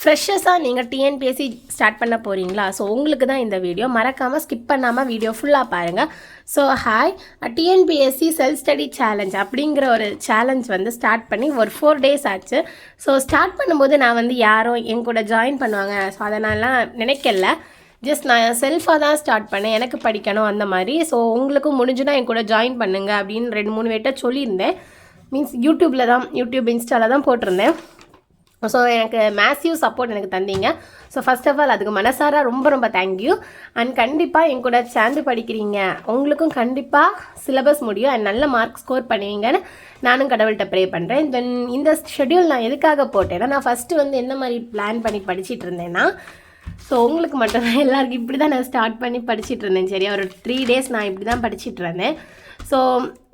ஃப்ரெஷர்ஸாக நீங்கள் TNPSC start பண்ண போகிறீங்களா? ஸோ உங்களுக்கு தான் இந்த வீடியோ. மறக்காமல் ஸ்கிப் பண்ணாமல் வீடியோ ஃபுல்லாக பாருங்கள். So hi, TNPSC self study challenge அப்படிங்கிற ஒரு சேலஞ்ச் வந்து ஸ்டார்ட் பண்ணி ஒரு 4 days ஆச்சு. ஸோ ஸ்டார்ட் பண்ணும்போது நான் வந்து யாரும் என் கூட ஜாயின் பண்ணுவாங்க ஸோ அதனாலாம் நினைக்கல. ஜஸ்ட் நான் செல்ஃபாக தான் ஸ்டார்ட் பண்ணேன், எனக்கு படிக்கணும் அந்த மாதிரி. ஸோ உங்களுக்கும் முடிஞ்சுன்னா என் கூட ஜாயின் பண்ணுங்க அப்படின்னு 2-3 பேர்ட்ட சொல்லியிருந்தேன். மீன்ஸ் யூடியூப் இன்ஸ்டாவில் தான் போட்டிருந்தேன். ஸோ எனக்கு மேசிவ் சப்போர்ட் எனக்கு தந்தீங்க. ஸோ ஃபர்ஸ்ட் ஆஃப் ஆல் அதுக்கு மனசார ரொம்ப ரொம்ப தேங்க்யூ. அண்ட் கண்டிப்பாக என் கூட சேர்ந்து படிக்கிறீங்க, உங்களுக்கும் கண்டிப்பாக சிலபஸ் முடியும் அண்ட் நல்ல மார்க் ஸ்கோர் பண்ணுவீங்கன்னு நானும் கடவுள்கிட்ட ப்ரே பண்ணுறேன். தென் இந்த ஷெட்யூல் நான் எதுக்காக போட்டேன்னா, நான் ஃபஸ்ட்டு வந்து என்ன மாதிரி பிளான் பண்ணி படிச்சுட்டு இருந்தேன்னா, ஸோ உங்களுக்கு மட்டும்தான், எல்லாருக்கும் இப்படி தான் நான் ஸ்டார்ட் பண்ணி படிச்சுட்டு இருந்தேன். சரியா, ஒரு 3 days நான் இப்படி தான் படிச்சுட்டு இருந்தேன். ஸோ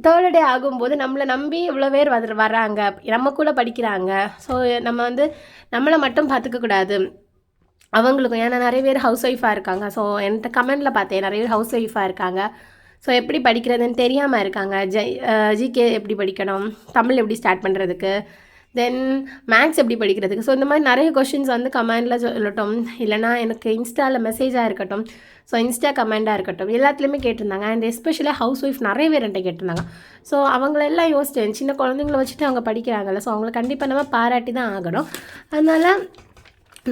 3rd day ஆகும்போது நம்மளை நம்பி இவ்வளோ பேர் வராங்க, நம்ம கூட படிக்கிறாங்க. ஸோ நம்ம வந்து நம்மளை மட்டும் பார்த்துக்கக்கூடாது, அவங்களுக்கும். ஏன்னா நிறைய பேர் ஹவுஸ் ஒய்ஃபாக இருக்காங்க. ஸோ என்கிட்ட கமெண்டில் பார்த்தேன், நிறைய பேர் ஹவுஸ் ஒய்ஃபாக இருக்காங்க. ஸோ எப்படி படிக்கிறதுன்னு தெரியாமல் இருக்காங்க. ஜிகே எப்படி படிக்கணும், தமிழ் எப்படி ஸ்டார்ட் பண்ணுறதுக்கு, தென் மேக்ஸ் எப்படி படிக்கிறதுக்கு. ஸோ இந்த மாதிரி நிறைய கொஷின்ஸ் வந்து கமெண்டில் சொல்லட்டும், இல்லைனா எனக்கு இன்ஸ்டாவில் மெசேஜாக இருக்கட்டும், ஸோ இன்ஸ்டா கமெண்டாக இருக்கட்டும், எல்லாத்துலேயுமே கேட்டிருந்தாங்க. அண்ட் எஸ்பெஷலி ஹவுஸ் ஒய்ஃப் நிறைய பேர் என்கிட்ட கேட்டிருந்தாங்க. ஸோ அவங்களெல்லாம் யோசித்தேன், சின்ன குழந்தைங்கள வச்சுட்டு அவங்க படிக்கிறாங்கல்ல, ஸோ அவங்கள கண்டிப்பாக நம்ம பாராட்டி தான் ஆகணும். அதனால்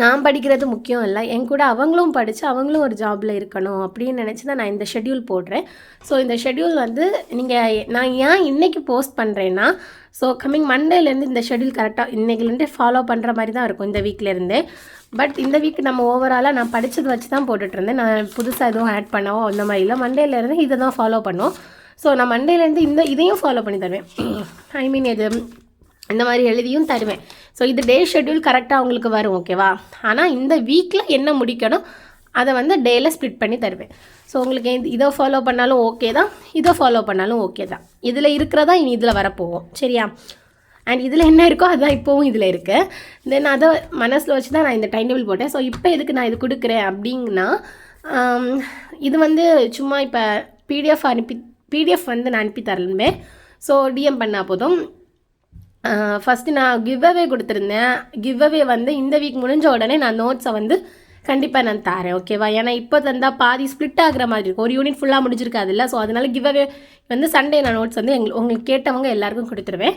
நான் படிக்கிறது முக்கியம் இல்லை, என் கூட அவங்களும் படித்து அவங்களும் ஒரு ஜாபில் இருக்கணும் அப்படின்னு நினச்சி தான் நான் இந்த ஷெட்யூல் போடுறேன். ஸோ இந்த ஷெட்யூல் வந்து நான் ஏன் இன்றைக்கி போஸ்ட் பண்ணுறேன்னா, ஸோ கம்மிங் மண்டேலேருந்து இந்த ஷெட்யூல் கரெக்டாக இன்றைக்கிலேருந்து ஃபாலோ பண்ணுற மாதிரி தான் இருக்கும் இந்த வீக்லேருந்தே. பட் இந்த வீக் நம்ம ஓவராலாக நான் படித்தது வச்சு தான் போட்டுட்ருந்தேன். நான் புதுசாக எதுவும் ஆட் பண்ணவோ அந்த மாதிரி இல்லை. மண்டேலேருந்து இதை தான் ஃபாலோ பண்ணுவோம். ஸோ நான் மண்டேலேருந்து இதையும் ஃபாலோ பண்ணி தருவேன். ஐ மீன் இது இந்த மாதிரி எழுதியும் தருவேன். ஸோ இது டே ஷெட்யூல் கரெக்டாக உங்களுக்கு வரும், ஓகேவா? ஆனால் இந்த வீக்கில் என்ன முடிக்கணும் அதை வந்து டேயில் ஸ்ப்ளிட் பண்ணி தருவேன். ஸோ உங்களுக்கு இதை ஃபாலோ பண்ணாலும் ஓகே தான், இதை ஃபாலோ பண்ணாலும் ஓகே தான். இதில் இருக்கிறதா இனி இதில் வரப்போவோம், சரியா? அண்ட் இதில் என்ன இருக்கோ அதுதான் இப்போவும் இதில் இருக்குது. தென் அதை மனசில் வச்சு தான் நான் இந்த டைம் டேபிள் போட்டேன். ஸோ இப்போ எதுக்கு நான் இது கொடுக்குறேன் அப்படின்னா, இது வந்து சும்மா இப்போ பிடிஎஃப் வந்து நான் அனுப்பி தரலுமே. ஸோ டிஎம் பண்ணால் போதும். ஃபஸ்ட்டு நான் கிவ்அவே கொடுத்துருந்தேன். கிவ்அவே வந்து இந்த வீக் முடிஞ்ச உடனே நான் நோட்ஸை வந்து கண்டிப்பாக நான் தரேன், ஓகேவா? ஏன்னா இப்போ தந்தால் பாதி ஸ்ப்ளிட் ஆகிற மாதிரி இருக்கும், ஒரு யூனிட் ஃபுல்லாக முடிஞ்சிருக்காது இல்லை. ஸோ அதனால் கிவ்அவே வந்து சண்டே நான் நோட்ஸ் வந்து உங்களுக்கு கேட்டவங்க எல்லாருக்கும் கொடுத்துருவேன்.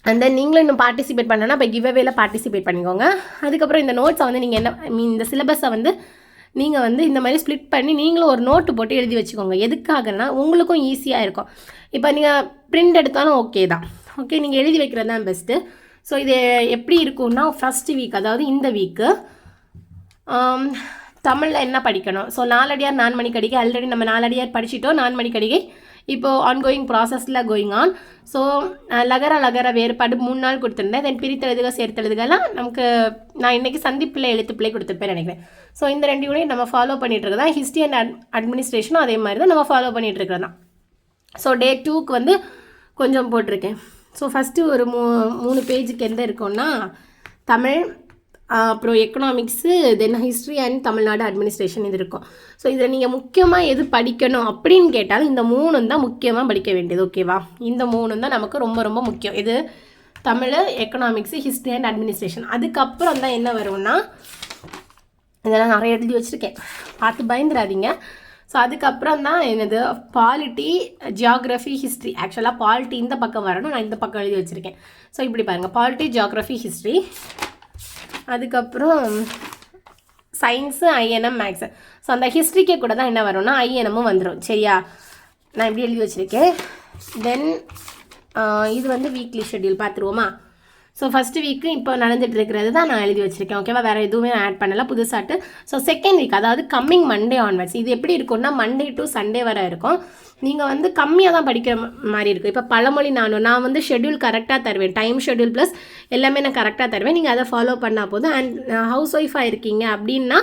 அண்ட் தென் நீங்களும் இன்னும் பார்ட்டிசிபேட் பண்ணனா இப்போ கிவ்அவேல பார்ட்டிசிபேட் பண்ணிக்கோங்க. அதுக்கப்புறம் இந்த நோட்ஸை வந்து நீங்கள் இந்த சிலபஸை வந்து நீங்கள் வந்து இந்த மாதிரி ஸ்ப்ளிட் பண்ணி நீங்களும் ஒரு நோட்டு போட்டு எழுதி வச்சுக்கோங்க. எதுக்காகனா உங்களுக்கும் ஈஸியாக இருக்கும். இப்போ நீங்கள் பிரிண்ட் எடுத்தாலும் ஓகே தான், ஓகே, நீங்கள் எழுதி வைக்கிறது தான் பெஸ்ட்டு. ஸோ இது எப்படி இருக்கும்னா, ஃபஸ்ட்டு வீக், அதாவது இந்த வீக்கு தமிழில் என்ன படிக்கணும். ஸோ நாலடியார் 4 மணி கடிகை ஆல்ரெடி நம்ம 4 அடியார் படிச்சுட்டோம். 4 மணி கடிகை இப்போது ஆன்கோயிங் ப்ராசஸில் கோயிங் ஆன். ஸோ லகர வேறுபாடு 3 நாள் கொடுத்துருந்தேன். தென் பிரித்தெழுதுக சேர்த்தெழுதுகெல்லாம் நமக்கு நான் இன்றைக்கி சந்திப்பிள்ளை எழுத்துப்பிள்ளை கொடுத்துருப்பேன் நினைக்கிறேன். ஸோ இந்த 2 யூனிட் நம்ம ஃபாலோ பண்ணிகிட்டு இருக்கதான். ஹிஸ்ட்ரி அண்ட் அட்மினிஸ்ட்ரேஷனும் அதே மாதிரி தான் நம்ம ஃபாலோ பண்ணிகிட்டு இருக்கிறது தான். ஸோ டே 2க்கு வந்து கொஞ்சம் போட்டிருக்கேன். ஸோ ஃபஸ்ட்டு ஒரு 3 பேஜுக்கு எந்த இருக்கும்னா தமிழ், அப்புறம் economics, then history and Tamil Nadu administration இது இருக்கும். ஸோ இதில் நீங்கள் முக்கியமாக எது படிக்கணும் அப்படின்னு கேட்டாலும் இந்த 3 தான் முக்கியமாக படிக்க வேண்டியது, ஓகேவா? இந்த 3 தான் நமக்கு ரொம்ப ரொம்ப முக்கியம். இது Tamil, economics, history and administration. அதுக்கப்புறம் தான் என்ன வரும்னா, இதெல்லாம் நிறைய எழுதி வச்சுருக்கேன், பார்த்து பயந்துடாதீங்க. ஸோ அதுக்கப்புறம் தான் என்னது பாலிட்டி, ஜியாகிரஃபி, ஹிஸ்ட்ரி. ஆக்சுவலாக பாலிட்டி இந்த பக்கம் வரணும், நான் இந்த பக்கம் எழுதி வச்சுருக்கேன். ஸோ இப்படி பாருங்கள், பாலிட்டி, ஜியாகிரஃபி, ஹிஸ்ட்ரி. அதுக்கப்புறம் சயின்ஸு, ஐஎன்எம், மேக்ஸு. ஸோ அந்த ஹிஸ்ட்ரிக்கே கூட தான் என்ன வரும்னா ஐஎன்எம்மும் வந்துடும், சரியா? நான் இப்படி எழுதி வச்சுருக்கேன். தென் இது வந்து வீக்லி ஷெட்யூல் பார்த்துருவோமா? ஸோ ஃபஸ்ட்டு வீக்கு இப்போ நடந்துகிட்டு இருக்கிறது தான் நான் எழுதி வச்சுருக்கேன், ஓகேவா? வேறு எதுவுமே ஆட் பண்ணலை புதுசாட்டு. ஸோ செகண்ட் வீக், அதாவது கம்மிங் மண்டே ஆன்வர்ட்ஸ், இது எப்படி இருக்கும்னா மண்டே டு சண்டே வரை இருக்கும். நீங்கள் வந்து கம்மியாக தான் படிக்கிற மாதிரி இருக்கும். இப்போ பழமொழி நான் வந்து ஷெட்யூல் கரெக்டாக தருவேன், டைம் ஷெட்யூல் ப்ளஸ் எல்லாமே நான் கரெக்டாக தருவேன். நீங்கள் அதை ஃபாலோ பண்ணால் போதும். அண்ட் ஹவுஸ் ஒய்ஃபாக இருக்கீங்க அப்படின்னா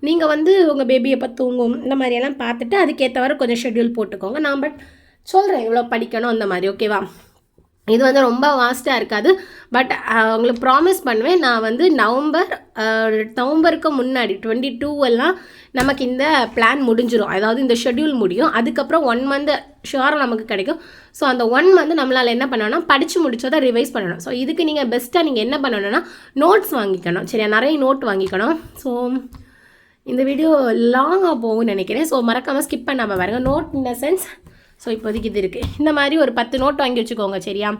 நீங்கள் வந்து உங்கள் பேபி எப்போ தூங்கும் இந்த மாதிரியெல்லாம் பார்த்துட்டு அதுக்கேற்றவரை கொஞ்சம் ஷெட்யூல் போட்டுக்கோங்க. நான் பட் சொல்கிறேன் இவ்வளோ படிக்கணும் அந்த மாதிரி, ஓகேவா? இது வந்து ரொம்ப வாஸ்ட்டாக இருக்காது. பட் உங்களுக்கு ப்ராமிஸ் பண்ணுவேன், நான் வந்து நவம்பருக்கு முன்னாடி 22 எல்லாம் நமக்கு இந்த பிளான் முடிஞ்சிடும், அதாவது இந்த ஷெட்யூல் முடியும். அதுக்கப்புறம் 1 month ஷுவராக நமக்கு கிடைக்கும். ஸோ அந்த 1 மந்த் நம்மளால் என்ன பண்ணணும்னா படித்து முடிச்சதை ரிவைஸ் பண்ணணும். ஸோ இதுக்கு நீங்கள் பெஸ்ட்டாக நீங்கள் என்ன பண்ணணும்னா நோட்ஸ் வாங்கிக்கணும். சரியா, நிறைய நோட் வாங்கிக்கணும். ஸோ இந்த வீடியோ லாங்காக போகும்னு நினைக்கிறேன். ஸோ மறக்காமல் ஸ்கிப் பண்ணாமல் பாருங்க. Note in the sense, so இப்போதைக்கு இது இருக்குது. இந்த மாதிரி ஒரு 10 நோட் வாங்கி வச்சுக்கோங்க. சரியா,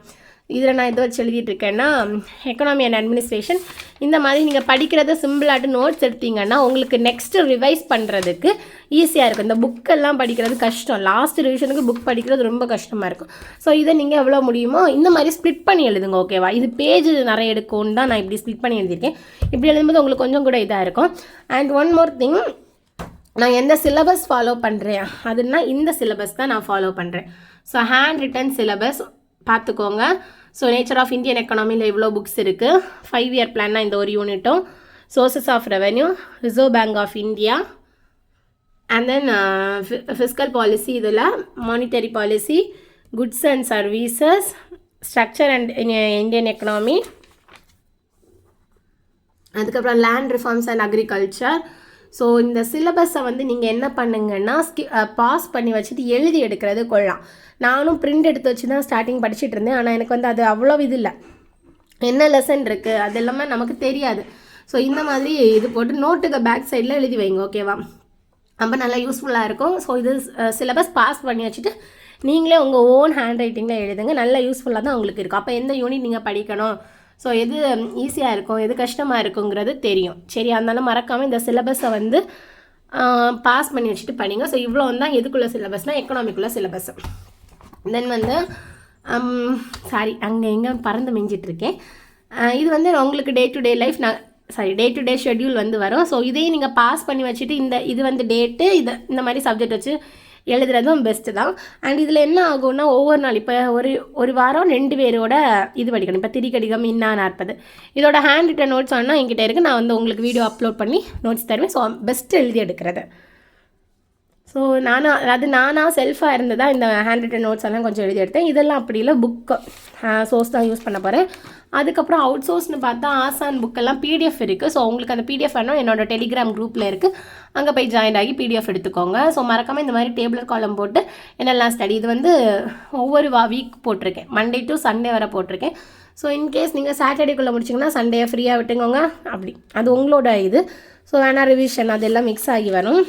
இதில் நான் எது வச்சு எழுதிட்டு இருக்கேன்னா எக்கனாமி அண்ட் அட்மினிஸ்ட்ரேஷன். இந்த மாதிரி நீங்கள் படிக்கிறத சிம்பிளாட்டு நோட்ஸ் எடுத்தீங்கன்னா உங்களுக்கு நெக்ஸ்ட்டு ரிவைஸ் பண்ணுறதுக்கு ஈஸியாக இருக்கும். இந்த புக்கெல்லாம் படிக்கிறது கஷ்டம். லாஸ்ட் ரிவிஷனுக்கு புக் படிக்கிறது ரொம்ப கஷ்டமாக இருக்கும். ஸோ இதை நீங்கள் எவ்வளோ முடியுமோ இந்த மாதிரி ஸ்ப்ளிட் பண்ணி எழுதுங்க. ஓகேவா, இது பேஜ் நிறைய எடுக்கும்னு தான் நான் இப்படி ஸ்ப்ளிட் பண்ணி எழுதியிருக்கேன். இப்படி எழுதும்போது உங்களுக்கு கொஞ்சம் கூட இதாக இருக்கும். அண்ட் ஒன் மோர் திங், நான் எந்த சிலபஸ் ஃபாலோ பண்ணுறேன் அதுனா இந்த சிலபஸ் தான் நான் ஃபாலோ பண்ணுறேன். ஸோ ஹேண்ட் ரிட்டன் சிலபஸ் பார்த்துக்கோங்க. ஸோ நேச்சர் ஆஃப் இந்தியன் எக்கனாமியில் இவ்வளோ புக்ஸ் இருக்குது. 5 இயர் பிளான்னா இந்த ஒரு யூனிட்டும், sources of revenue, Reserve Bank of India, and then fiscal policy, இதில் monetary policy, goods and services, structure and Indian economy, அதுக்கப்புறம் land reforms and agriculture. So இந்த சிலபஸை வந்து நீங்கள் என்ன பண்ணுங்கன்னா பாஸ் பண்ணி வச்சுட்டு எழுதி எடுக்கிறது கொள்ளலாம். நானும் பிரிண்ட் எடுத்து வச்சு தான் ஸ்டார்டிங் படிச்சுட்டு இருந்தேன். ஆனால் எனக்கு வந்து அது அவ்வளோ இது இல்லை, என்ன லெசன் இருக்குது அது எல்லாமே நமக்கு தெரியாது. ஸோ இந்த மாதிரி இது போட்டு நோட்டுக்கு பேக் சைடில் எழுதி வைங்க. ஓகேவா, ரொம்ப நல்லா யூஸ்ஃபுல்லாக இருக்கும். ஸோ இது சிலபஸ் பாஸ் பண்ணி வச்சுட்டு நீங்களே உங்கள் ஓன் ஹேண்ட் ரைட்டிங்கில் எழுதுங்க. நல்ல யூஸ்ஃபுல்லாக தான் உங்களுக்கு இருக்கும். அப்போ எந்த யூனிட் நீங்கள் படிக்கணும், ஸோ எது ஈஸியாக இருக்கும் எது கஷ்டமாக இருக்குங்கிறது தெரியும். சரி, அதனால மறக்காமல் இந்த சிலபஸை வந்து பாஸ் பண்ணி வச்சுட்டு படிங்க. ஸோ இவ்வளோ தான் எதுக்குள்ள சிலபஸ்னால் எக்கனாமிக்குள்ள சிலபஸ். தென் வந்து அங்கே எங்கே பறந்து மெஞ்சிட்ருக்கேன். இது வந்து உங்களுக்கு day to day life day to day schedule வந்து வரும். ஸோ இதையும் நீங்கள் பாஸ் பண்ணி வச்சுட்டு இது வந்து டேட்டு இந்த மாதிரி சப்ஜெக்ட் வச்சு எழுதுறதும் பெஸ்ட்டு தான். அண்ட் இதில் என்ன ஆகும்னா ஒவ்வொரு நாள் இப்போ ஒரு வாரம் 2 பேரோட இது படிக்கணும். இப்போ திரிகடிகம் இன்னா 40 இதோட ஹேண்ட் ரிட்டன் நோட்ஸ் ஆனால் என்கிட்ட இருக்குது. நான் வந்து உங்களுக்கு வீடியோ அப்லோட் பண்ணி நோட்ஸ் தருவேன். ஸோ பெஸ்ட்டு எழுதி எடுக்கிறது. ஸோ நானாக செல்ஃபாக இருந்ததா இந்த ஹேண்ட் ரிட்டன் நோட்ஸ் எல்லாம் கொஞ்சம் எழுதி எடுத்தேன். இதெல்லாம் அப்படி இல்லை, புக்கு சோர்ஸ் தான் யூஸ் பண்ண போகிறேன். அதுக்கப்புறம் அவுட் சோர்ஸ்னு பார்த்தா ஆசான் புக்கெல்லாம் பிடிஎஃப் இருக்குது. ஸோ உங்களுக்கு அந்த பிடிஎஃப் வேணும், என்னோடய டெலிகிராம் குரூப்பில் இருக்குது, அங்கே போய் ஜாயின் ஆகி பிடிஎஃப் எடுத்துக்கோங்க. ஸோ மறக்காமல் இந்த மாதிரி டேபிளர் காலம் போட்டு என்னெல்லாம் ஸ்டடி, இது வந்து ஒவ்வொரு வீக் போட்டிருக்கேன், மண்டே டு சண்டே வரை போட்டிருக்கேன். ஸோ இன்கேஸ் நீங்கள் சாட்டர்டேக்குள்ளே முடிச்சிங்கன்னா சண்டே ஃப்ரீயாக விட்டுங்கோங்க. அப்படி அது உங்களோட இது. ஸோ வேணா ரிவிஷன் அதெல்லாம் மிக்ஸ் ஆகி வரும்.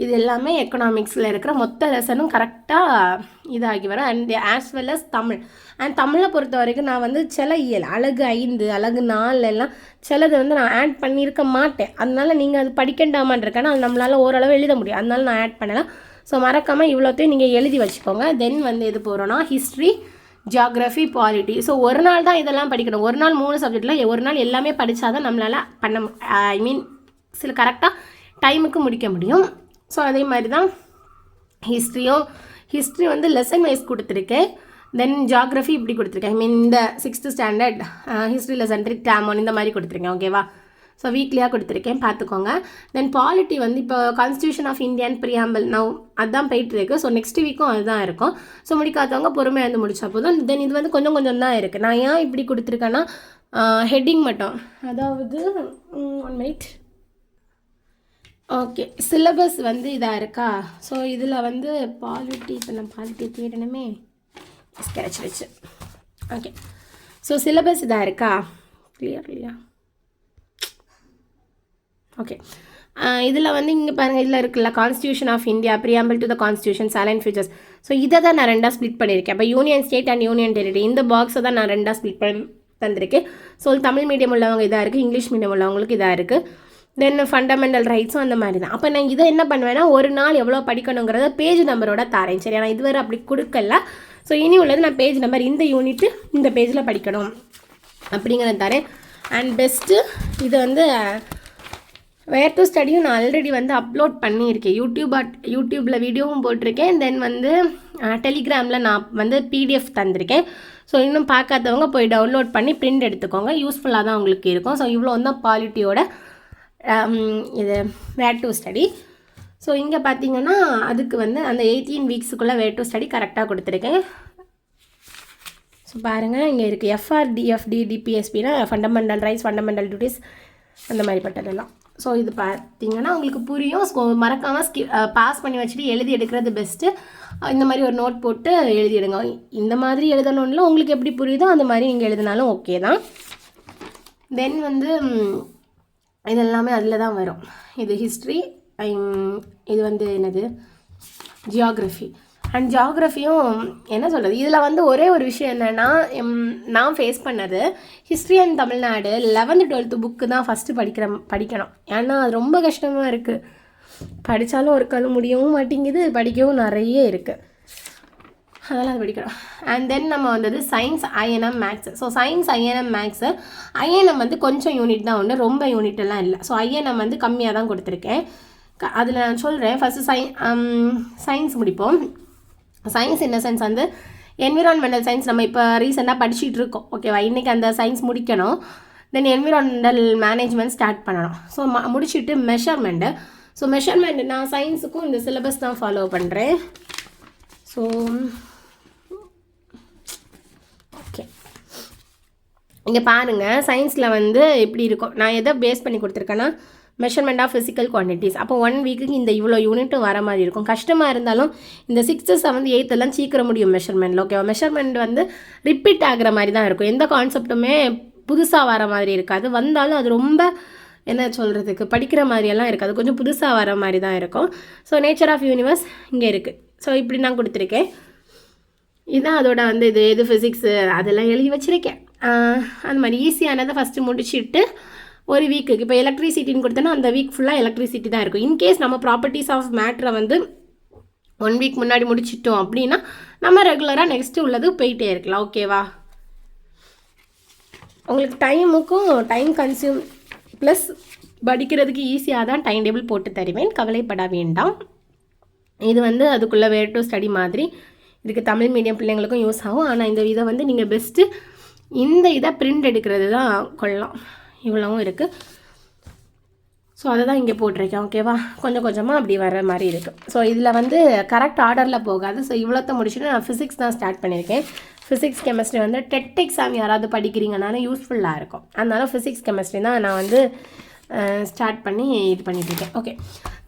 இது எல்லாமே எக்கனாமிக்ஸில் இருக்கிற மொத்த லெசனும் கரெக்டாக இதாகி வரும். And as well as Tamil. And தமிழை பொறுத்த வரைக்கும் நான் வந்து சில இயல் அழகு 5 அழகு 4 எல்லாம் சிலது வந்து நான் ஆட் பண்ணியிருக்க மாட்டேன். அதனால நீங்கள் அது படிக்கண்டாமான் இருக்கேன்னா அது நம்மளால் ஓரளவு எழுத முடியும். அதனால நான் ஆட் பண்ணலாம். ஸோ மறக்காமல் இவ்வளோத்தையும் நீங்கள் எழுதி வச்சுக்கோங்க. தென் வந்து எது போகிறோன்னா ஹிஸ்ட்ரி, ஜியாகிரஃபி, பாலிட்டி. ஸோ ஒரு நாள் தான் இதெல்லாம் படிக்கணும். ஒரு நாள் 3 சப்ஜெக்டில் ஒரு நாள் எல்லாமே படித்தா தான் நம்மளால் சில கரெக்டாக டைமுக்கு முடிக்க முடியும். ஸோ அதே மாதிரி தான் ஹிஸ்ட்ரி வந்து லெசன் வைஸ் கொடுத்துருக்கேன். தென் ஜியாகிரஃபி இப்படி கொடுத்துருக்கேன். இந்த 6th standard history lesson 3 dam 1 இந்த மாதிரி கொடுத்துருக்கேன். ஓகேவா, ஸோ வீக்லியாக கொடுத்துருக்கேன், பார்த்துக்கோங்க. தென் பாலிட்டி வந்து இப்போ கான்ஸ்டியூஷன் ஆஃப் இந்தியன் பிரியாம்பிள் நான் அதுதான் போயிட்டுருக்கு. ஸோ நெக்ஸ்ட் வீக்கும் அதுதான் இருக்கும். ஸோ முடிக்காதவங்க பொறுமையாக வந்து முடிச்சா போதும். தென் இது வந்து கொஞ்சம் தான் இருக்குது. நான் ஏன் இப்படி கொடுத்துருக்கேன்னா ஹெட்டிங் மட்டும், அதாவது 1 மினிட். ஓகே, சிலபஸ் வந்து இதாக இருக்கா. ஸோ இதில் வந்து பாலிட்டி, இப்போ நான் பாலிட்டி தேடணுமே, ஸ்கெட்ச் வச்சு. ஓகே, ஸோ சிலபஸ் இதாக இருக்கா, கிளியர்லியா? ஓகே, இதில் வந்து இங்கே பாருங்கள், இதில் இருக்குல்ல constitution of India, preamble to the constitution, salient features. So இதை தான் நான் 2ஆக ஸ்ப்ளிட் பண்ணியிருக்கேன். இப்போ union state and union territory இந்த பாக்ஸை தான் நான் 2ஆக ஸ்ப்ளிட் பண்ணி தந்திருக்கேன். ஸோ தமிழ் மீடியம் உள்ளவங்க இதாக இருக்குது, இங்கிலீஷ் மீடியம் உள்ளவங்களுக்கு இதாக இருக்குது. தென் ஃபண்டமெண்டல் ரைட்ஸும் அந்த மாதிரி தான். அப்போ நான் இதை என்ன பண்ணுவேன்னா ஒரு நாள் எவ்வளோ படிக்கணுங்கிறத பேஜ் நம்பரோட தரேன். சரி, நான் இதுவரை அப்படி கொடுக்கல. ஸோ இனி உள்ளது நான் பேஜ் நம்பர் இந்த யூனிட்டு இந்த பேஜில் படிக்கணும் அப்படிங்கிறத தரேன். அண்ட் பெஸ்ட்டு இது வந்து வேர் டு ஸ்டடியும் நான் ஆல்ரெடி வந்து அப்லோட் பண்ணியிருக்கேன். யூடியூப்பில் வீடியோவும் போட்டிருக்கேன். தென் வந்து டெலிகிராமில் நான் வந்து பிடிஎஃப் தந்திருக்கேன். ஸோ இன்னும் பார்க்காதவங்க போய் டவுன்லோட் பண்ணி பிரிண்ட் எடுத்துக்கோங்க. யூஸ்ஃபுல்லாக தான் உங்களுக்கு இருக்கும். ஸோ இவ்வளோ தான் பாலிட்டியோட இது வேர் டு ஸ்டடி. ஸோ இங்கே பார்த்தீங்கன்னா அதுக்கு வந்து அந்த 18 வீக்ஸுக்குள்ளே வேர் டு ஸ்டடி கரெக்டாக கொடுத்துருக்கேன். ஸோ பாருங்கள், இங்கே இருக்குது எஃப்ஆர்டிஎஃப்டி டிபிஎஸ்பினா ஃபண்டமெண்டல் ரைட்ஸ், ஃபண்டமெண்டல் டியூட்டிஸ் அந்த மாதிரி பட்டதெல்லாம். ஸோ இது பார்த்தீங்கன்னா உங்களுக்கு புரியும். ஸோ மறக்காமல் பாஸ் பண்ணி வச்சுட்டு எழுதி எடுக்கிறது பெஸ்ட்டு. இந்த மாதிரி ஒரு நோட் போட்டு எழுதிடுங்க. இந்த மாதிரி எழுதணும்ல உங்களுக்கு எப்படி புரியுதோ அந்த மாதிரி நீங்கள் எழுதினாலும் ஓகே தான். தென் வந்து இது எல்லாமே அதில் தான் வரும். இது ஹிஸ்ட்ரி, இது வந்து என்னது ஜியாகிரஃபி. அண்ட் ஜியாகிரஃபியும் என்ன சொல்கிறது, இதில் வந்து ஒரே ஒரு விஷயம் என்னென்னா, நான் ஃபேஸ் பண்ணது history and Tamil Nadu 11th 12th book தான் ஃபஸ்ட்டு படிக்கணும். ஏன்னா அது ரொம்ப கஷ்டமாக இருக்குது. படித்தாலும் ஒரு காலம் முடியவும் மாட்டேங்குது, படிக்கவும் நிறைய இருக்குது, அதெல்லாம் அது படிக்கணும். அண்ட் தென் நம்ம வந்தது science, INM, maths. So science, INM, maths. INM வந்து கொஞ்சம் யூனிட் தான் உண்டு, ரொம்ப யூனிட் எல்லாம் இல்லை. ஸோ ஐஎன்எம் வந்து கம்மியாக தான் கொடுத்துருக்கேன். அதில் நான் சொல்கிறேன். ஃபஸ்ட்டு சயின்ஸ் முடிப்போம். சயின்ஸ் இன் த சென்ஸ் வந்து என்விரான்மெண்டல் சயின்ஸ் நம்ம இப்போ ரீசெண்டாக படிச்சுட்டு இருக்கோம், ஓகேவா? இன்றைக்கி அந்த சயின்ஸ் முடிக்கணும். தென் என்விரான்மெண்டல் மேனேஜ்மெண்ட் ஸ்டார்ட் பண்ணணும். ஸோ முடிச்சுட்டு மெஷர்மெண்ட்டு. ஸோ மெஷர்மெண்ட் நான் சயின்ஸுக்கும் இந்த சிலபஸ் தான் ஃபாலோ பண்ணுறேன். ஸோ ஓகே, இங்கே பாருங்கள் சயின்ஸில் வந்து எப்படி இருக்கும். நான் எதை பேஸ் பண்ணி கொடுத்துருக்கேன்னா மெஷர்மெண்ட் ஆஃப் ஃபிசிக்கல் குவான்டிட்டிஸ். அப்போ 1 வீக்குக்கு இந்த இவ்வளோ யூனிட்டும் வர மாதிரி இருக்கும். கஷ்டமாக இருந்தாலும் இந்த 6th 7th 8th எல்லாம் சீக்கிரம் முடியும் மெஷர்மெண்ட்டில், ஓகேவா? மெஷர்மெண்ட் வந்து ரிப்பீட் ஆகிற மாதிரி தான் இருக்கும். எந்த கான்செப்ட்டுமே புதுசாக வர மாதிரி இருக்காது. வந்தாலும் அது ரொம்ப என்ன சொல்கிறதுக்கு படிக்கிற மாதிரியெல்லாம் இருக்காது, கொஞ்சம் புதுசாக வர மாதிரி தான் இருக்கும். ஸோ நேச்சர் ஆஃப் யூனிவர்ஸ் இங்கே இருக்குது. ஸோ இப்படி நான் கொடுத்துருக்கேன். இதுதான் அதோட வந்து இது ஃபிசிக்ஸு அதெல்லாம் எழுதி வச்சுருக்கேன். அந்த மாதிரி ஈஸியானதை ஃபஸ்ட்டு முடிச்சுட்டு ஒரு வீக்குக்கு இப்போ எலக்ட்ரிசிட்டின்னு கொடுத்தோன்னா அந்த வீக் ஃபுல்லாக எலக்ட்ரிசிட்டி தான் இருக்கும். இன்கேஸ் நம்ம ப்ராப்பர்ட்டிஸ் ஆஃப் மேட்ரை வந்து 1 வீக் முன்னாடி முடிச்சிட்டோம் அப்படின்னா நம்ம ரெகுலராக நெக்ஸ்ட்டு உள்ளது போயிட்டே இருக்கலாம், ஓகேவா? உங்களுக்கு டைம் கன்சியூம் ப்ளஸ் படிக்கிறதுக்கு ஈஸியாக தான் டைம் டேபிள் போட்டு தருவேன், கவலைப்பட வேண்டாம். இது வந்து அதுக்குள்ளே வேர் டு ஸ்டடி மாதிரி இதுக்கு தமிழ் மீடியம் பிள்ளைங்களுக்கும் யூஸ் ஆகும். ஆனால் இந்த இதை வந்து நீங்கள் பெஸ்ட்டு இந்த இதை பிரிண்ட் எடுக்கிறது தான் கொள்ளலாம். இவ்வளவும் இருக்குது. ஸோ அதை தான் இங்கே போட்டிருக்கேன், ஓகேவா? கொஞ்சம் கொஞ்சமாக அப்படி வர மாதிரி இருக்குது. ஸோ இதில் வந்து கரெக்ட் ஆர்டரில் போகாது. ஸோ இவ்வளோத்த முடிச்சுட்டு நான் ஃபிசிக்ஸ் தான் ஸ்டார்ட் பண்ணியிருக்கேன். ஃபிசிக்ஸ் கெமிஸ்ட்ரி வந்து டெட் எக்ஸாம் யாராவது படிக்கிறீங்கனாலும் யூஸ்ஃபுல்லாக இருக்கும். அதனால ஃபிசிக்ஸ் கெமிஸ்ட்ரி தான் நான் வந்து ஸ்டார்ட் பண்ணி இது பண்ணிட்டுருக்கேன். ஓகே,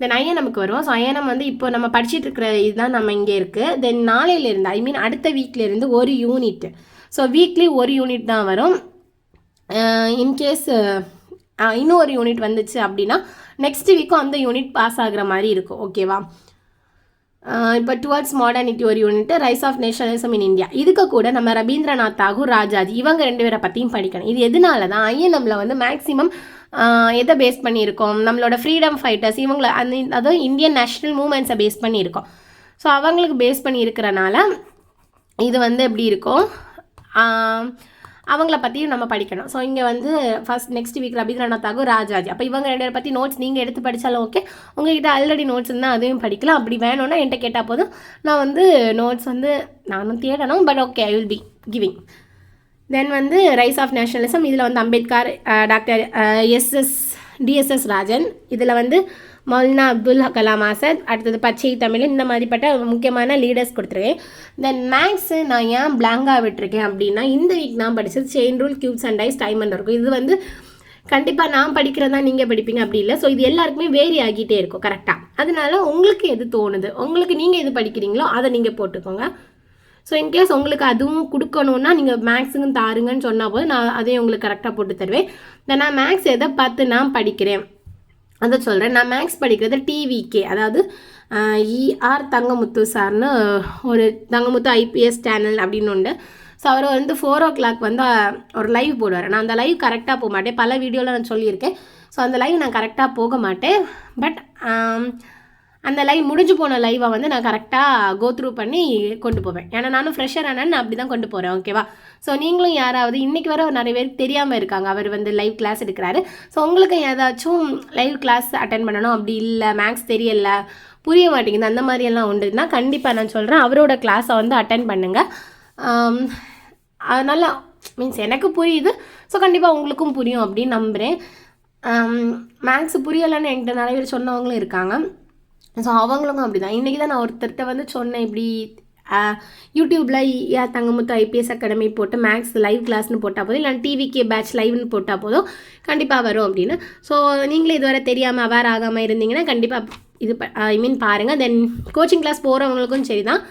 தென் ஐஎன்எம்க்கு வருவோம். ஸோ ஐஎன்எம் வந்து இப்போ நம்ம படிச்சுட்டு இருக்கிற இதுதான் நம்ம இங்கே இருக்குது. தென் நாளையிலேருந்து அடுத்த வீக்லேருந்து ஒரு யூனிட். ஸோ வீக்லி ஒரு யூனிட் தான் வரும். இன்கேஸ் இன்னும் ஒரு யூனிட் வந்துச்சு அப்படின்னா நெக்ஸ்ட் வீக்கும் அந்த யூனிட் பாஸ் ஆகிற மாதிரி இருக்கும், ஓகேவா? இப்போ டுவர்ட்ஸ் மாடர்னிட்டி ஒரு unit, rise of nationalism in India. இதுக்கு கூட நம்ம ரவீந்திரநாத் தாகூர், ராஜாஜி இவங்க 2 பேரை பற்றியும் படிக்கணும். இது எதனால தான் ஐஎன்எம்ல வந்து மேக்ஸிமம் எதை பேஸ் பண்ணியிருக்கோம், நம்மளோட ஃப்ரீடம் ஃபைட்டர்ஸ் இவங்களை அதாவது இந்தியன் நேஷ்னல் மூமெண்ட்ஸை பேஸ் பண்ணியிருக்கோம். ஸோ அவங்களுக்கு பேஸ் பண்ணி இருக்கிறனால இது வந்து எப்படி இருக்கும், அவங்கள பற்றியும் நம்ம படிக்கணும். ஸோ இங்கே வந்து நெக்ஸ்ட் வீக் ரவீந்திரநாத் தாகூர், ராஜாஜி. அப்போ இவங்க 2 பேரை பற்றி நோட்ஸ் நீங்கள் எடுத்து படித்தாலும் ஓகே. உங்கள்கிட்ட ஆல்ரெடி நோட்ஸ் இருந்தால் அதையும் படிக்கலாம். அப்படி வேணும்னா என்கிட்ட கேட்டால் போதும், நான் வந்து நோட்ஸ் வந்து நானும் தேடணும். But okay, I will be giving. Then வந்து ரைஸ் ஆஃப் நேஷனலிசம். இதில் வந்து அம்பேத்கர், டாக்டர் டிஎஸ்எஸ் ராஜன், இதில் வந்து மௌலானா அப்துல் கலாம் ஆசாத், அடுத்தது பச்சை தமிழ், இந்த மாதிரிப்பட்ட முக்கியமான லீடர்ஸ் கொடுத்துருக்கேன். தென் மேக்ஸு நான் ஏன் பிளாங்காக விட்டுருக்கேன் அப்படின்னா இந்த வீக் நான் படித்தது chain rule, cubes and dice, time and இருக்கும். இது வந்து கண்டிப்பாக நான் படிக்கிறதா நீங்கள் படிப்பீங்க அப்படி இல்லை. ஸோ இது எல்லாருக்குமே வேரி ஆகிட்டே இருக்கும் கரெக்டாக. அதனால உங்களுக்கு எது தோணுது, உங்களுக்கு நீங்கள் எது படிக்கிறீங்களோ அதை நீங்கள் போட்டுக்கோங்க. ஸோ இன்கேஸ் உங்களுக்கு அதுவும் கொடுக்கணுன்னா நீங்கள் மேக்ஸுக்கும் தாருங்கன்னு சொன்னால் போது நான் அதையும் உங்களுக்கு கரெக்டாக போட்டு தருவேன். நான் மேக்ஸ் எதை பார்த்து நான் படிக்கிறேன் அதை சொல்கிறேன். நான் மேக்ஸ் படிக்கிறது டிவிகே, அதாவது ER தங்கமுத்து சார்னு ஒரு தங்கமுத்து ஐபிஎஸ் சேனல் அப்படின்னு உண்டு. ஸோ அவர் வந்து 4 o'clock வந்து ஒரு லைவ் போடுவார். நான் அந்த லைவ் கரெக்டாக போக மாட்டேன், பல வீடியோவில் நான் சொல்லியிருக்கேன். ஸோ அந்த லைவ் நான் கரெக்டாக போக மாட்டேன். பட் அந்த லைவ் முடிஞ்சு போன லைவை வந்து நான் கரெக்டாக கோத்ரூ பண்ணி கொண்டு போவேன். ஏன்னா நானும் ஃப்ரெஷர் ஆனால் நான் அப்படி தான் கொண்டு போகிறேன், ஓகேவா? ஸோ நீங்களும் யாராவது இன்றைக்கி வர நிறைய பேருக்கு தெரியாமல் இருக்காங்க, அவர் வந்து லைவ் கிளாஸ் எடுக்கிறாரு. ஸோ உங்களுக்கு ஏதாச்சும் லைவ் கிளாஸ் அட்டன் பண்ணணும், அப்படி இல்லை மேக்ஸ் தெரியலை, புரிய மாட்டேங்குது, அந்த மாதிரியெல்லாம் உண்டுன்னா கண்டிப்பாக நான் சொல்கிறேன் அவரோட கிளாஸை வந்து அட்டன் பண்ணுங்கள். அதனால் மீன்ஸ் எனக்கு புரியுது, ஸோ கண்டிப்பாக உங்களுக்கும் புரியும் அப்படின்னு நம்புகிறேன். மேக்ஸ் புரியலைன்னு என்கிட்ட நிறைய பேர் சொன்னவங்களும் இருக்காங்க. ஸோ அவங்களுக்கும் அப்படி தான். இன்றைக்கி தான் நான் ஒருத்தர்கிட்ட வந்து சொன்னேன், இப்படி யூடியூப்பில் தங்கமுத்து ஐபிஎஸ் அகாடமி போட்டு மேக்ஸ் லைவ் கிளாஸ்னு போட்டால் போதும், இல்லை டிவிகே பேட்ச் லைவ்னு போட்டால் போதும், கண்டிப்பாக வரும் அப்படின்னு. ஸோ நீங்களே இதுவரை தெரியாமல் அவேர் ஆகாமல் இருந்தீங்கன்னா கண்டிப்பாக இது பாருங்கள். தென் கோச்சிங் கிளாஸ் போகிறவங்களுக்கும் சரி தான்,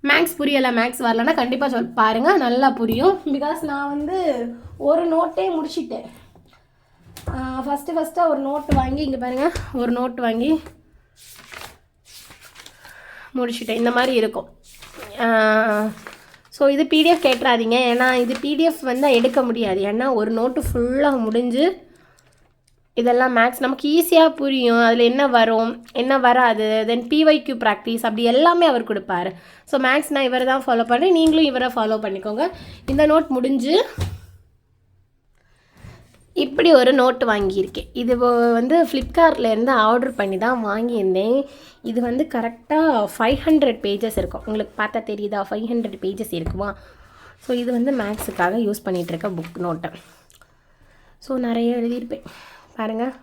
மேக்ஸ் புரியலை மேக்ஸ் வரலன்னா கண்டிப்பாக பாருங்கள், நல்லா புரியும். பிகாஸ் நான் வந்து ஒரு நோட்டே முடிச்சிட்டேன். ஃபஸ்ட்டாக ஒரு நோட்டு வாங்கி இங்கே பாருங்கள், ஒரு நோட்டு வாங்கி முடிச்சுட்டேன். இந்த மாதிரி இருக்கும். ஸோ இது பிடிஎஃப் கேட்டுறாதீங்க, ஏன்னா இது பிடிஎஃப் வந்து எடுக்க முடியாது. ஏன்னா ஒரு நோட்டு ஃபுல்லாக முடிஞ்சு இதெல்லாம் மேக்ஸ் நமக்கு ஈஸியாக புரியும், அதில் என்ன வரும் என்ன வராது, தென் பிஒய்க்யூ ப்ராக்டிஸ் அப்படி எல்லாமே அவர் கொடுப்பார். ஸோ மேக்ஸ் நான் இவரை தான் ஃபாலோ பண்ணுறேன், நீங்களும் இவரை ஃபாலோ பண்ணிக்கோங்க. இந்த நோட் முடிஞ்சு இப்படி ஒரு நோட்டு வாங்கியிருக்கேன். இது வந்து ஃப்ளிப்கார்ட்லேருந்து ஆர்டர் பண்ணி தான் வாங்கியிருந்தேன். இது வந்து கரெக்டாக 500 பேஜஸ் இருக்கும். உங்களுக்கு பார்த்தா தெரியுதா, 500 பேஜஸ் இருக்குமா? ஸோ இது வந்து மேக்ஸுக்காக யூஸ் பண்ணிகிட்ருக்க புக் நோட்டு. ஸோ நிறைய எழுதியிருப்பேன் பாருங்கள்.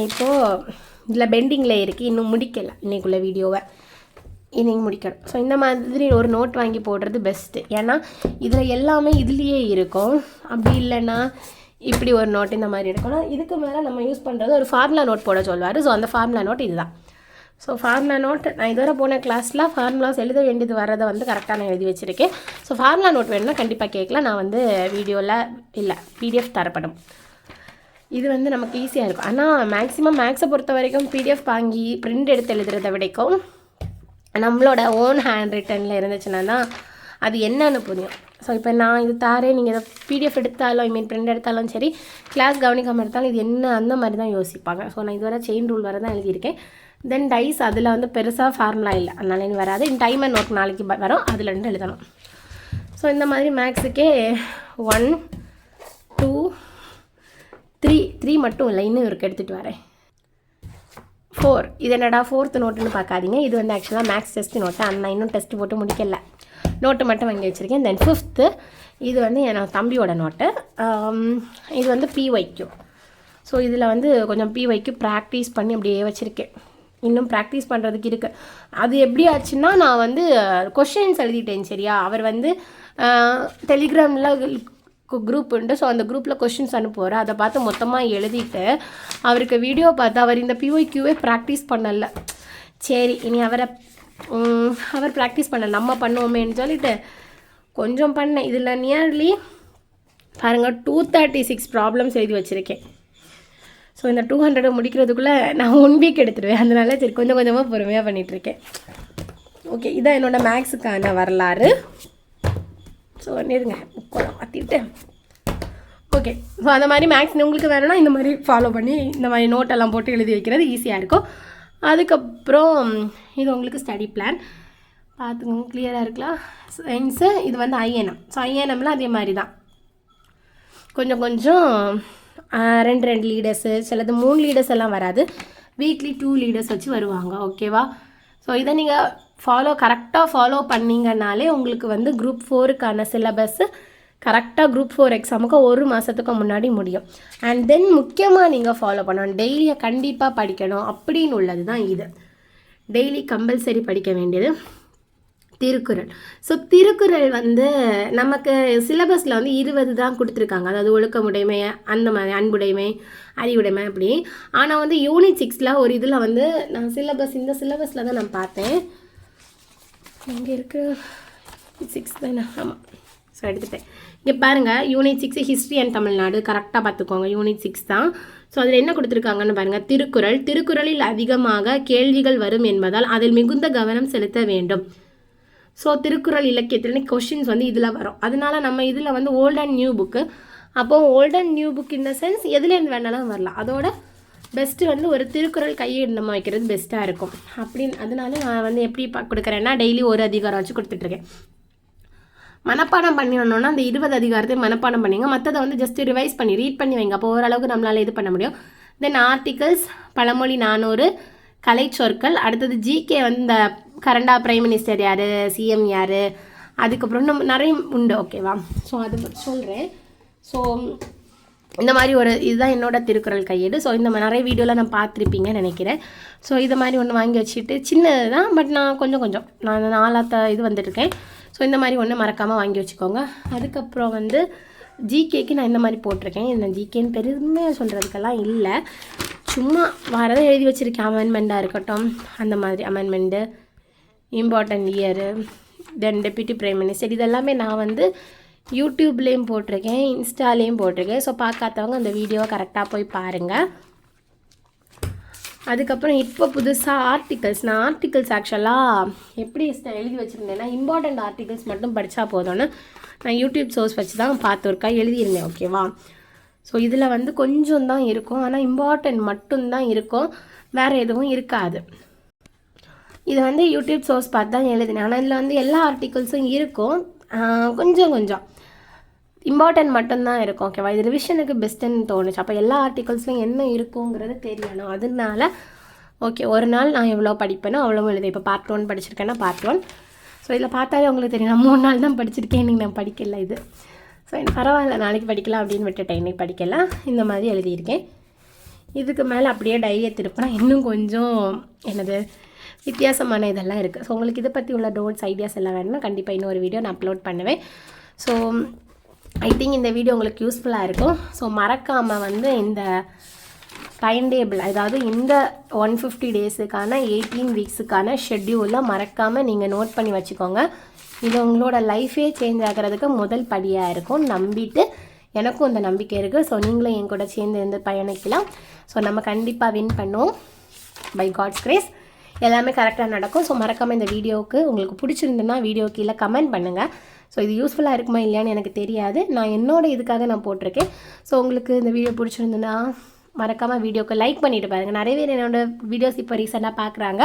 இப்போது இதில் பெண்டிங்கில் இருக்குது, இன்னும் முடிக்கலை இன்றைக்குள்ள வீடியோவை, இன்னைக்கு முடிக்கணும். ஸோ இந்த மாதிரி ஒரு நோட் வாங்கி போடுறது பெஸ்ட்டு. ஏன்னா இதில் எல்லாமே இதுலேயே இருக்கும். அப்படி இல்லைன்னா இப்படி ஒரு நோட் இந்த மாதிரி இருக்கணும். இதுக்கு மேலே நம்ம யூஸ் பண்ணுறது ஒரு ஃபார்முலா நோட் போட சொல்லுவார். ஸோ அந்த ஃபார்முலா நோட் இதுதான். ஸோ ஃபார்முலா நோட் நான் இதுவரை போன கிளாஸில் ஃபார்முலாஸ் எழுத வேண்டியது வரதை வந்து கரெக்டாக நான் எழுதி வச்சுருக்கேன். ஸோ ஃபார்முலா நோட் வேணும்னா கண்டிப்பாக கேட்கலாம், நான் வந்து வீடியோவில் இல்லை பிடிஎஃப் தரப்படும். இது வந்து நமக்கு ஈஸியாக இருக்கும். ஆனால் மேக்ஸிமம் மேக்ஸை பொறுத்த வரைக்கும் பிடிஎஃப் வாங்கி பிரிண்ட் எடுத்து எழுதுறதை விடைக்கும் நம்மளோட ஓன் ஹேண்ட் ரிட்டனில் இருந்துச்சுன்னா தான் அது என்னன்னு புரியும். ஸோ இப்போ நான் இது தாரேன், நீங்கள் இதை பிடிஎஃப் எடுத்தாலும் பிரிண்ட் எடுத்தாலும் சரி, கிளாஸ் கவனிக்காமல் எடுத்தாலும் இது என்ன அந்த மாதிரி தான் யோசிப்பாங்க. ஸோ நான் இதுவரை செயின் ரூல் வர தான் எழுதியிருக்கேன். தென் டைஸ் அதில் வந்து பெருசாக ஃபார்முலா இல்லை, அதனால இன்னும் வராது. டைம் அண்ட் ஒர்க் நாளைக்கு வரும், அதில் 2 எழுதணும். ஸோ இந்த மாதிரி மேக்ஸுக்கே 1 2 3 மட்டும் இல்லை, இன்னும் இருக்கு, எடுத்துகிட்டு வரேன். 4 இது என்னடா 4th நோட்டுன்னு பார்க்காதீங்க. இது வந்து ஆக்சுவலாக மேக்ஸ் டெஸ்ட் நோட்டு, ஆனால் நான் இன்னும் டெஸ்ட் போட்டு முடிக்கல, நோட்டு மட்டும் வாங்கி வச்சுருக்கேன். தென் 5th இது வந்து என் தம்பியோட நோட்டு. இது வந்து பிஒய்க்யூ. ஸோ இதில் வந்து கொஞ்சம் பிஒய்க்யூ ப்ராக்டிஸ் பண்ணி அப்படியே வச்சுருக்கேன். இன்னும் ப்ராக்டிஸ் பண்ணுறதுக்கு இருக்குது. அது எப்படி ஆச்சுன்னா, நான் வந்து கொஷின்ஸ் எழுதிட்டேன் சரியா. அவர் வந்து டெலிகிராமில் குரூப் உண்டு. ஸோ அந்த குரூப்பில் கொஷின்ஸ் அனுப்புவார். அதை பார்த்து மொத்தமாக எழுதிட்டு அவருக்கு வீடியோ பார்த்து அவர் இந்த பிஒய்க்யூவே ப்ராக்டிஸ் பண்ணலை. சரி இனி அவர் ப்ராக்டிஸ் பண்ண நம்ம பண்ணுவோமேன்னு சொல்லிட்டு கொஞ்சம் பண்ணேன். இதில் நியர்லி பாருங்கள் 236 ப்ராப்ளம்ஸ் எழுதி வச்சுருக்கேன். ஸோ இந்த 200 முடிக்கிறதுக்குள்ளே நான் 1 வீக் எடுத்துடுவேன். அதனால சரி கொஞ்சம் கொஞ்சமாக பொறுமையாக பண்ணிகிட்ருக்கேன். ஓகே, இதான் என்னோடய மேக்ஸுக்கான வரலாறு. ஸோ இருங்க புக்கெல்லாம் மாற்றிட்டு. ஓகே, ஸோ அந்த மாதிரி மேக்ஸ் உங்களுக்கு வேணும்னா இந்த மாதிரி ஃபாலோ பண்ணி இந்த மாதிரி நோட்டெல்லாம் போட்டு எழுதி வைக்கிறது ஈஸியாக இருக்கும். அதுக்கப்புறம் இது உங்களுக்கு ஸ்டடி பிளான் பார்த்துக்கோங்க, கிளியராக இருக்கலாம். சயின்ஸு இது வந்து ஐஎன்எம். ஸோ ஐஎன்எம்லாம் அதே மாதிரி தான், கொஞ்சம் கொஞ்சம் 2 லீடர்ஸு, சிலது 3 லீடர்ஸ் எல்லாம் வராது, வீக்லி 2 லீடர்ஸ் வச்சு வருவாங்க. ஓகேவா? ஸோ இதை நீங்கள் கரெக்டாக ஃபாலோ பண்ணிங்கனாலே உங்களுக்கு வந்து குரூப் 4க்கான சிலபஸ்ஸு கரெக்டாக குரூப் 4 எக்ஸாமுக்கு 1 மாதத்துக்கு முன்னாடி முடியும். அண்ட் தென் முக்கியமாக நீங்கள் ஃபாலோ பண்ணணும், டெய்லியை கண்டிப்பாக படிக்கணும் அப்படின்னு உள்ளது தான் இது. டெய்லி கம்பல்சரி படிக்க வேண்டியது திருக்குறள். ஸோ திருக்குறள் வந்து நமக்கு சிலபஸில் வந்து 20 தான் கொடுத்துருக்காங்க. அதாவது ஒழுக்கமுடைமை, அந்த மாதிரி அன்புடைமை, அறிவுடைமை அப்படி. ஆனால் வந்து யூனிட் 6ல் ஒரு இதில் வந்து நான் இந்த சிலபஸில் தான் நான் பார்த்தேன். இங்கே இருக்கு 6 தானே, ஆமாம். ஸோ எடுத்துகிட்டேன். இங்கே பாருங்கள், யூனிட் 6 ஹிஸ்ட்ரி அண்ட் தமிழ்நாடு கரெக்டாக பார்த்துக்கோங்க. யூனிட் 6 தான். ஸோ அதில் என்ன கொடுத்துருக்காங்கன்னு பாருங்கள். திருக்குறளில் அதிகமாக கேள்விகள் வரும் என்பதால் அதில் மிகுந்த கவனம் செலுத்த வேண்டும். ஸோ திருக்குறள் இலக்கியத்தில் கொஷின்ஸ் வந்து இதில் வரும். அதனால நம்ம இதில் வந்து ஓல்ட் அண்ட் நியூ புக்கு. அப்போது ஓல்ட் அண்ட் நியூ புக் இந்த சென்ஸ் எதுலேருந்து வேணாலும் வரலாம். அதோட பெஸ்ட்டு வந்து ஒரு திருக்குறள் கையெழுத்து நம்ம வைக்கிறது பெஸ்ட்டாக இருக்கும் அப்படின்னு. அதனால நான் வந்து எப்படி கொடுக்குறேன்னா, டெய்லி ஒரு அதிகாரம் வச்சு கொடுத்துட்ருக்கேன். மனப்பாடம் பண்ணிடணுன்னா அந்த 20 அதிகாரத்தையும் மனப்பாடம் பண்ணிங்க. மற்றதை வந்து ஜஸ்ட் ரிவைஸ் பண்ணி ரீட் பண்ணி வைங்க. அப்போ ஓரளவுக்கு நம்மளால் இது பண்ண முடியும். தென் ஆர்டிகல்ஸ், பழமொழி 400, கலை சொற்கள். அடுத்தது ஜிகே வந்து இந்த கரண்டா பிரைம் மினிஸ்டர் யார், சிஎம் யார், அதுக்கப்புறம் நம்ம நிறைய உண்டு. ஓகேவா? ஸோ அது சொல்கிறேன். ஸோ இந்த மாதிரி ஒரு இதுதான் என்னோட திருக்குறள் கையேடு. ஸோ இந்த மாதிரி நிறைய வீடியோவில் நான் பார்த்துருப்பீங்கன்னு நினைக்கிறேன். ஸோ இதை மாதிரி ஒன்று வாங்கி வச்சுட்டு சின்னது தான், பட் நான் கொஞ்சம் நான் 4ஆத்த இது வந்துட்டுருக்கேன். ஸோ இந்த மாதிரி ஒன்று மறக்காமல் வாங்கி வச்சுக்கோங்க. அதுக்கப்புறம் வந்து ஜிகேக்கு நான் இந்த மாதிரி போட்டிருக்கேன். இந்த ஜிகேன்னு பெருமையாக சொல்கிறதுக்கெல்லாம் இல்லை, சும்மா வரதை எழுதி வச்சுருக்கேன். அமெண்ட்மெண்ட்டாக இருக்கட்டும், அந்த மாதிரி அமெண்ட்மெண்ட்டு, இம்பார்ட்டன்ட் இயரு, தென் டெப்யூட்டி பிரைம் மினிஸ்டர், இதெல்லாமே நான் வந்து யூடியூப்லேயும் போட்டிருக்கேன், இன்ஸ்டாலேயும் போட்டிருக்கேன். ஸோ பார்க்காதவங்க அந்த வீடியோவை கரெக்டாக போய் பாருங்கள். அதுக்கப்புறம் இப்போ புதுசாக ஆர்டிகல்ஸ், நான் ஆர்டிகல்ஸ் ஆக்சுவலாக எப்படி எழுதி வச்சுருந்தேன்னா இம்பார்ட்டண்ட் ஆர்டிகல்ஸ் மட்டும் படித்தா போதும்னு நான் யூடியூப் சோர்ஸ் வச்சு தான் பார்த்துருக்கா எழுதியிருந்தேன். ஓகேவா? ஸோ இதில் வந்து கொஞ்சம் தான் இருக்கும், ஆனால் இம்பார்ட்டண்ட் மட்டும்தான் இருக்கும், வேறு எதுவும் இருக்காது. இது வந்து யூடியூப் சோர்ஸ் பார்த்து தான் எழுதினேன். ஆனால் இதில் வந்து எல்லா ஆர்டிகல்ஸும் இருக்கும், கொஞ்சம் இம்பார்ட்டன்ட் மட்டும்தான் இருக்கும். ஓகேவா? இது ரிவிஷனுக்கு பெஸ்ட்டுன்னு தோணுச்சு. அப்போ எல்லா ஆர்டிகல்ஸ்லையும் என்ன இருக்குங்கிறது தெரியணும். அதனால ஓகே, ஒரு நாள் நான் எவ்வளோ படிப்பேனோ அவ்வளோ எழுது. இப்போ பார்ட் 1 படிச்சிருக்கேன்னா பார்ட் 1. ஸோ இதில் பார்த்தாலே உங்களுக்கு தெரியும், நான் 3 நாள் தான் படிச்சிருக்கேன், இன்றைக்கி நான் படிக்கல இது. ஸோ எனக்கு பரவாயில்ல, நாளைக்கு படிக்கலாம் அப்படின்னு விட்டுட்டேன், இன்றைக்கி படிக்கலாம். இந்த மாதிரி எழுதியிருக்கேன். இதுக்கு மேலே அப்படியே டைரியை திருப்பினா இன்னும் கொஞ்சம் என்னது வித்தியாசமான இதெல்லாம் இருக்குது. ஸோ உங்களுக்கு இதை பற்றி உள்ள டவுட்ஸ் ஐடியாஸ் எல்லாம் வேணும்னா கண்டிப்பாக இன்னொரு வீடியோ நான் அப்லோட் பண்ணுவேன். ஸோ ஐ திங்க் இந்த வீடியோ உங்களுக்கு யூஸ்ஃபுல்லாக இருக்கும். ஸோ மறக்காமல் வந்து இந்த டைம் டேபிள், அதாவது இந்த 150 டேஸுக்கான 18 வீக்ஸுக்கான ஷெட்யூலில் மறக்காமல் நீங்கள் நோட் பண்ணி வச்சுக்கோங்க. இது உங்களோட லைஃபே சேஞ்ச் ஆகிறதுக்கு முதல் படியாக இருக்கும். நம்பிட்டு, எனக்கும் இந்த நம்பிக்கை இருக்குது. ஸோ நீங்களும் என் கூட சேர்ந்து இருந்து பயணிக்கலாம். ஸோ நம்ம கண்டிப்பாக வின் பண்ணுவோம் பை காட்ஸ் கிரேஸ். எல்லாமே கரெக்டாக நடக்கும். ஸோ மறக்காமல் இந்த வீடியோவுக்கு உங்களுக்கு பிடிச்சிருந்துன்னா வீடியோ கீழே கமெண்ட் பண்ணுங்கள். ஸோ இது யூஸ்ஃபுல்லாக இருக்குமா இல்லையான்னு எனக்கு தெரியாது, நான் என்னோட இதுக்காக நான் போட்டிருக்கேன். ஸோ உங்களுக்கு இந்த வீடியோ பிடிச்சிருந்துன்னா மறக்காமல் வீடியோக்கு லைக் பண்ணிவிட்டு பாருங்கள். நிறைய பேர் என்னோடய வீடியோஸ் இப்போ ரீசெண்டாக பார்க்குறாங்க.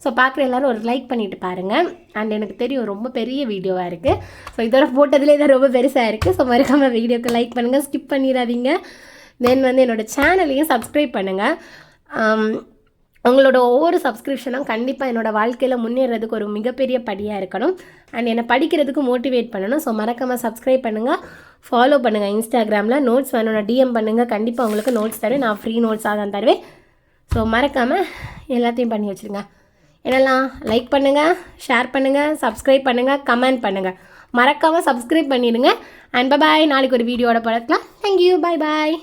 ஸோ பார்க்குற எல்லோரும் ஒரு லைக் பண்ணிவிட்டு பாருங்கள். அண்ட் எனக்கு தெரியும் ரொம்ப பெரிய வீடியோவாக இருக்குது. ஸோ இதோட போட்டதுலேயே தான் ரொம்ப பெருசாக இருக்குது. ஸோ மறக்காமல் வீடியோக்கு லைக் பண்ணுங்கள், ஸ்கிப் பண்ணிடாதீங்க. தென் வந்து என்னோடய சேனலையும் சப்ஸ்கிரைப் பண்ணுங்கள். உங்களோட ஒவ்வொரு சப்ஸ்கிரிப்ஷனும் கண்டிப்பாக என்னோடய வாழ்க்கையில் முன்னேறதுக்கு ஒரு மிகப்பெரிய படியாக இருக்கணும். அண்ட் என்னை படிக்கிறதுக்கு மோட்டிவேட் பண்ணணும். ஸோ மறக்காமல் சப்ஸ்கிரைப் பண்ணுங்கள், ஃபாலோ பண்ணுங்கள். இன்ஸ்டாகிராமில் நோட்ஸ் வேணும்னா டிஎம் பண்ணுங்கள், கண்டிப்பாக உங்களுக்கு நோட்ஸ் தருவேன். நான் ஃப்ரீ நோட்ஸாக தான் தருவேன். ஸோ மறக்காமல் எல்லாத்தையும் பண்ணி வச்சுருங்க. என்னெல்லாம் லைக் பண்ணுங்கள், ஷேர் பண்ணுங்கள், சப்ஸ்கிரைப் பண்ணுங்கள், கமெண்ட் பண்ணுங்கள். மறக்காமல் சப்ஸ்கிரைப் பண்ணிடுங்க. அண்ட் பாய், நாளைக்கு ஒரு வீடியோட பார்க்கலாம். தேங்க்யூ, பாய்.